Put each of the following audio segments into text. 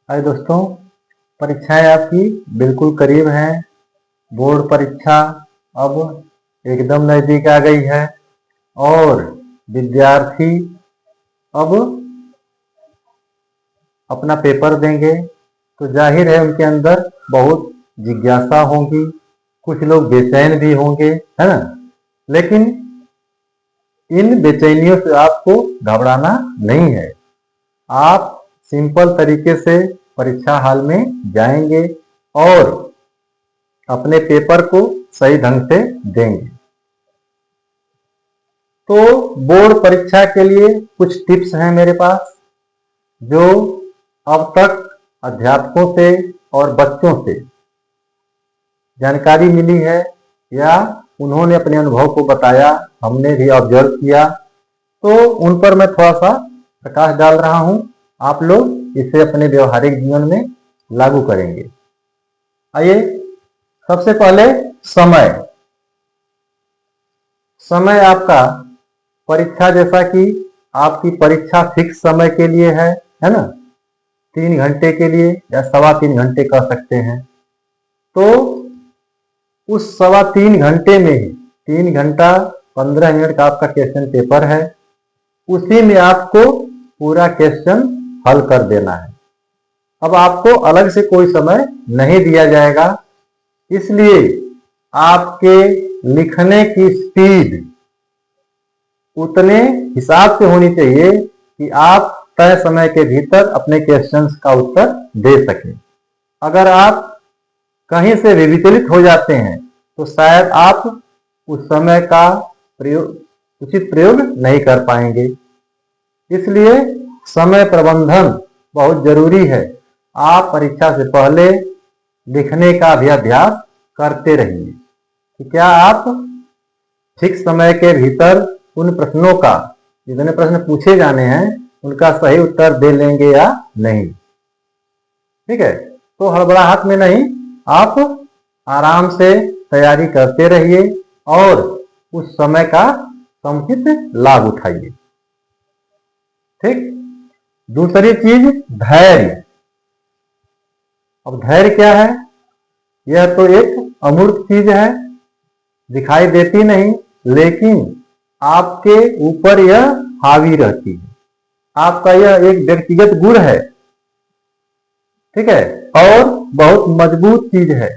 हाय दोस्तों, परीक्षाएं आपकी बिल्कुल करीब हैं। बोर्ड परीक्षा अब एकदम नज़दीक आ गई है और विद्यार्थी अब अपना पेपर देंगे तो जाहिर है उनके अंदर बहुत जिज्ञासा होगी। कुछ लोग बेचैन भी होंगे, है ना। लेकिन इन बेचैनियों से आपको घबराना नहीं है। आप सिंपल तरीके से परीक्षा हॉल में जाएंगे और अपने पेपर को सही ढंग से देंगे। तो बोर्ड परीक्षा के लिए कुछ टिप्स हैं मेरे पास, जो अब तक अध्यापकों से और बच्चों से जानकारी मिली है या उन्होंने अपने अनुभव को बताया, हमने भी ऑब्जर्व किया, तो उन पर मैं थोड़ा सा प्रकाश डाल रहा हूं। आप लोग इसे अपने व्यवहारिक जीवन में लागू करेंगे। आइए, सबसे पहले समय आपका परीक्षा, जैसा कि आपकी परीक्षा फिक्स समय के लिए है ना, 3 घंटे के लिए या 3.25 घंटे कह सकते हैं। तो उस 3.25 घंटे में ही 3 घंटा 15 मिनट का आपका क्वेश्चन पेपर है, उसी में आपको पूरा क्वेश्चन हल कर देना है। अब आपको अलग से कोई समय नहीं दिया जाएगा, इसलिए आपके लिखने की स्पीड उतने हिसाब से होनी चाहिए कि आप तय समय के भीतर अपने क्वेश्चंस का उत्तर दे सकें। अगर आप कहीं से भी विचलित हो जाते हैं तो शायद आप उस समय का उचित प्रयोग नहीं कर पाएंगे। इसलिए समय प्रबंधन बहुत जरूरी है। आप परीक्षा से पहले लिखने का भी अभ्यास करते रहिए कि क्या आप ठीक समय के भीतर उन प्रश्नों का, जितने प्रश्न पूछे जाने हैं, उनका सही उत्तर दे लेंगे या नहीं। ठीक है, तो हड़बड़ाहट में नहीं, आप आराम से तैयारी करते रहिए और उस समय का समुचित लाभ उठाइए। ठीक। दूसरी चीज, धैर्य। अब धैर्य क्या है? यह तो एक अमूर्त चीज है, दिखाई देती नहीं, लेकिन आपके ऊपर यह हावी रहती है। आपका यह एक व्यक्तिगत गुण है, ठीक है, और बहुत मजबूत चीज है।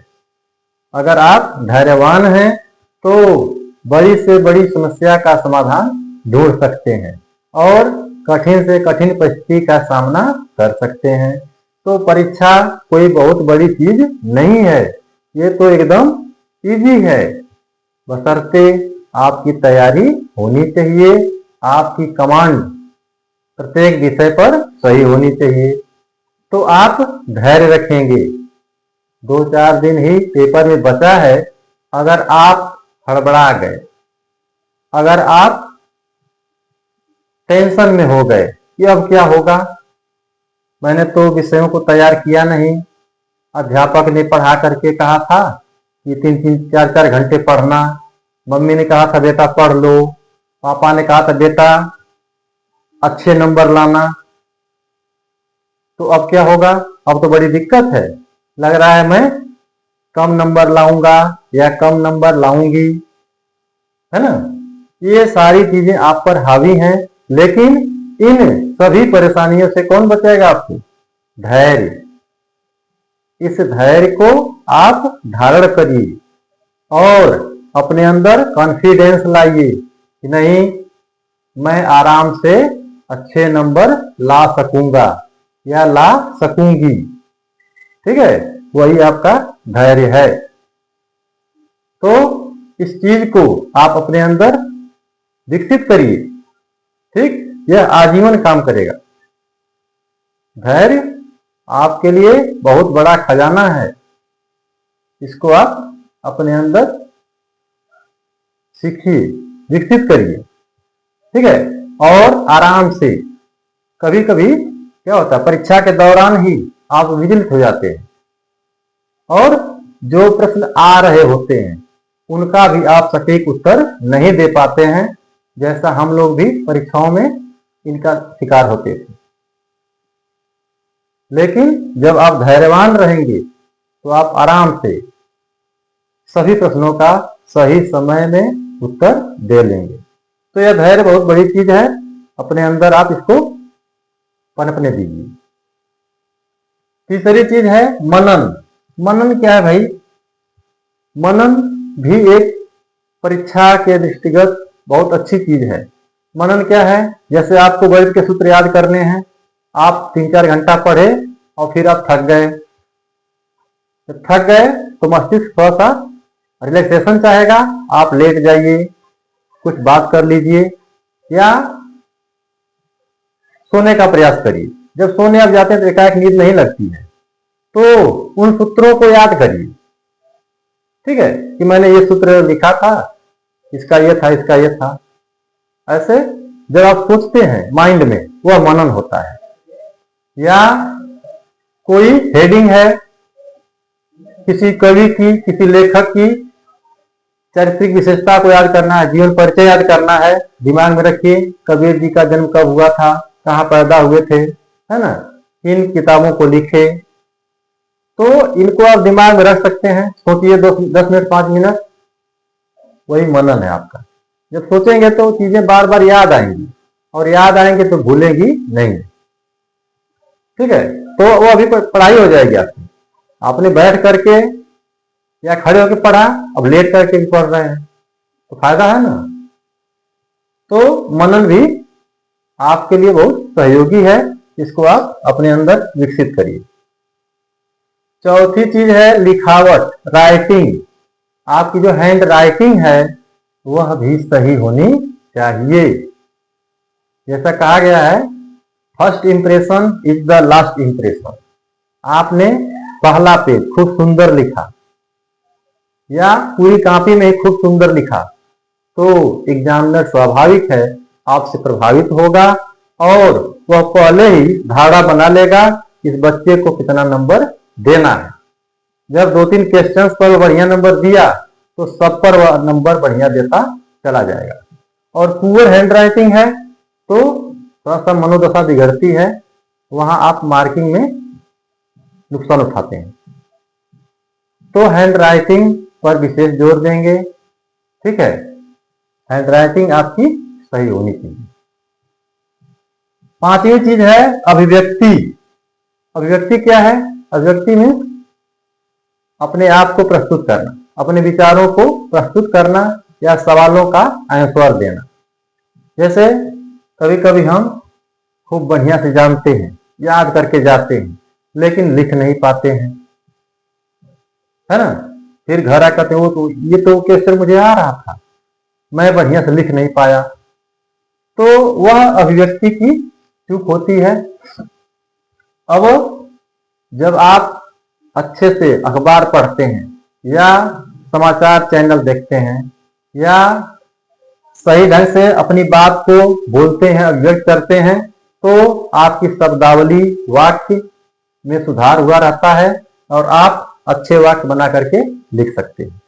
अगर आप धैर्यवान हैं तो बड़ी से बड़ी समस्या का समाधान ढूंढ सकते हैं और कठिन से कठिन परिस्थिति का सामना कर सकते हैं। तो परीक्षा कोई बहुत बड़ी चीज नहीं है, ये तो एकदम इजी है, बशर्ते आपकी तैयारी होनी चाहिए, आपकी कमांड प्रत्येक विषय पर सही होनी चाहिए। तो आप धैर्य रखेंगे। 2-4 दिन ही पेपर में बचा है। अगर आप हड़बड़ा गए, अगर आप टेंशन में हो गए कि अब क्या होगा, मैंने तो विषयों को तैयार किया नहीं, अध्यापक ने पढ़ा करके कहा था कि 3-3 4-4 घंटे पढ़ना, मम्मी ने कहा था बेटा पढ़ लो, पापा ने कहा था बेटा अच्छे नंबर लाना, तो अब क्या होगा? अब तो बड़ी दिक्कत है। लग रहा है मैं कम नंबर लाऊंगा या कम नंबर लाऊंगी, है ना। ये सारी चीजें आप पर हावी हैं, लेकिन इन सभी परेशानियों से कौन बचाएगा आपको? धैर्य। इस धैर्य को आप धारण करिए और अपने अंदर कॉन्फिडेंस लाइए कि नहीं, मैं आराम से अच्छे नंबर ला सकूंगा या ला सकूंगी। ठीक है, वही आपका धैर्य है। तो इस चीज को आप अपने अंदर विकसित करिए। ठीक, यह आजीवन काम करेगा। धैर्य आपके लिए बहुत बड़ा खजाना है, इसको आप अपने अंदर सीखिए, विकसित करिए। ठीक है, और आराम से, कभी कभी क्या होता है, परीक्षा के दौरान ही आप विचलित हो जाते हैं और जो प्रश्न आ रहे होते हैं उनका भी आप सटीक उत्तर नहीं दे पाते हैं, जैसा हम लोग भी परीक्षाओं में इनका शिकार होते थे। लेकिन जब आप धैर्यवान रहेंगे तो आप आराम से सभी प्रश्नों का सही समय में उत्तर दे लेंगे। तो यह धैर्य बहुत बड़ी चीज है, अपने अंदर आप इसको पनपने दीजिए। तीसरी चीज है मनन। मनन क्या है भाई? मनन भी एक परीक्षा के दृष्टिगत बहुत अच्छी चीज है। मनन क्या है? जैसे आपको गणित के सूत्र याद करने हैं, आप 3-4 घंटा पढ़े और फिर आप थक गए। जब थक गए तो मस्तिष्क थोड़ा सा रिलैक्सेशन चाहेगा, आप लेट जाइए, कुछ बात कर लीजिए या सोने का प्रयास करिए। जब सोने आप जाते हैं तो एकाएक नींद नहीं लगती है, तो उन सूत्रों को याद करिए। ठीक है कि मैंने ये सूत्र लिखा था, इसका ये था, इसका ये था। ऐसे जब आप सोचते हैं माइंड में, वह मनन होता है। या कोई हेडिंग है किसी कवि की, किसी लेखक की चारित्रिक विशेषता को याद करना है, जीवन परिचय याद करना है, दिमाग में रखिए कबीर जी का जन्म कब हुआ था, कहाँ पैदा हुए थे, है ना, इन किताबों को लिखे। तो इनको आप दिमाग में रख सकते हैं, सोचिए 10 मिनट 5 मिनट, वही मनन है आपका। जब सोचेंगे तो चीजें बार बार याद आएंगी, और याद आएंगे तो भूलेगी नहीं। ठीक है, तो वो अभी पढ़ाई हो जाएगी आपकी। आपने बैठ करके या खड़े होकर पढ़ा, अब लेट करके भी पढ़ रहे हैं तो फायदा है ना। तो मनन भी आपके लिए बहुत सहयोगी है, इसको आप अपने अंदर विकसित करिए। चौथी चीज है लिखावट, राइटिंग। आपकी जो हैंड राइटिंग है वह भी सही होनी चाहिए। जैसा कहा गया है, first impression is the last impression. आपने पहला पेज खूब सुंदर लिखा या पूरी कॉपी में खूब सुंदर लिखा, तो एग्जामिनर स्वाभाविक है आपसे प्रभावित होगा और वह पहले ही धारणा बना लेगा इस बच्चे को कितना नंबर देना है। जब 2-3 क्वेश्चंस पर बढ़िया नंबर दिया तो सब पर वह नंबर बढ़िया देता चला जाएगा। और पुअर हैंड राइटिंग है तो थोड़ा सा मनोदशा बिगड़ती है, वहां आप मार्किंग में नुकसान उठाते हैं। तो हैंड राइटिंग पर विशेष जोर देंगे। ठीक है, हैंड राइटिंग आपकी सही होनी चाहिए। 5वीं चीज है अभिव्यक्ति। अभिव्यक्ति क्या है? अभिव्यक्ति में अपने आप को प्रस्तुत करना, अपने विचारों को प्रस्तुत करना या सवालों का आंसर देना। जैसे कभी कभी हम खूब बढ़िया से जानते हैं, याद करके जाते हैं, लेकिन लिख नहीं पाते हैं, है ना। फिर घर आकर कहते हो तो ये तो क्वेश्चन मुझे आ रहा था, मैं बढ़िया से लिख नहीं पाया। तो वह अभिव्यक्ति की चूक होती है। अब जब आप अच्छे से अखबार पढ़ते हैं या समाचार चैनल देखते हैं या सही ढंग से अपनी बात को बोलते हैं, अभिव्यक्त करते हैं, तो आपकी शब्दावली वाक्य में सुधार हुआ रहता है और आप अच्छे वाक्य बना करके लिख सकते हैं।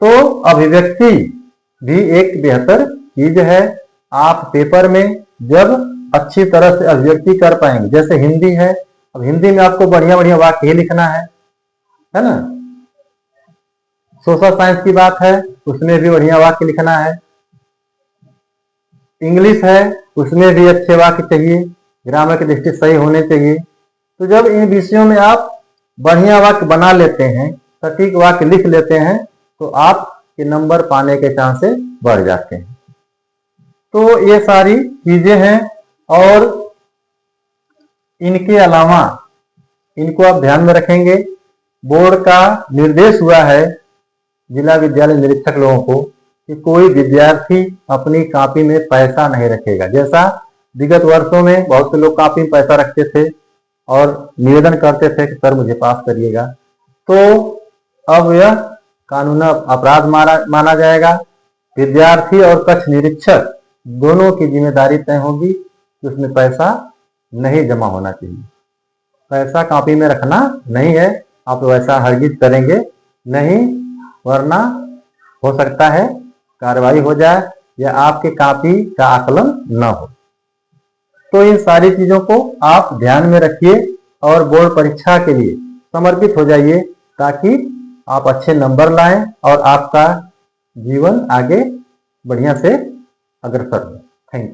तो अभिव्यक्ति भी एक बेहतर चीज है। आप पेपर में जब अच्छी तरह से अभिव्यक्ति कर पाएंगे, जैसे हिंदी है, अब हिंदी में आपको बढ़िया बढ़िया वाक्य ही लिखना है ना। सोशल साइंस की बात है, उसमें भी बढ़िया वाक्य लिखना है। इंग्लिश है, उसमें भी अच्छे वाक्य चाहिए, ग्रामर की दृष्टि सही होने चाहिए। तो जब इन विषयों में आप बढ़िया वाक्य बना लेते हैं, सटीक वाक्य लिख लेते हैं, तो आपके नंबर पाने के चांसेस बढ़ जाते हैं। तो ये सारी चीजें हैं और इनके अलावा इनको आप ध्यान में रखेंगे। बोर्ड का निर्देश हुआ है जिला विद्यालय निरीक्षक लोगों को कि कोई विद्यार्थी अपनी कॉपी में पैसा नहीं रखेगा। जैसा विगत वर्षों में बहुत से लोग कॉपी में पैसा रखते थे और निवेदन करते थे कि सर मुझे पास करिएगा, तो अब यह कानून अपराध माना जाएगा। विद्यार्थी और कक्ष निरीक्षक दोनों की जिम्मेदारी तय होगी कि उसमें पैसा नहीं जमा होना चाहिए। पैसा कॉपी में रखना नहीं है, आप वैसा हरगिज करेंगे नहीं, वरना हो सकता है कार्रवाई हो जाए या आपके कॉपी का आकलन न हो। तो इन सारी चीजों को आप ध्यान में रखिए और बोर्ड परीक्षा के लिए समर्पित हो जाइए, ताकि आप अच्छे नंबर लाएं और आपका जीवन आगे बढ़िया से अग्रसर हो। Thank you.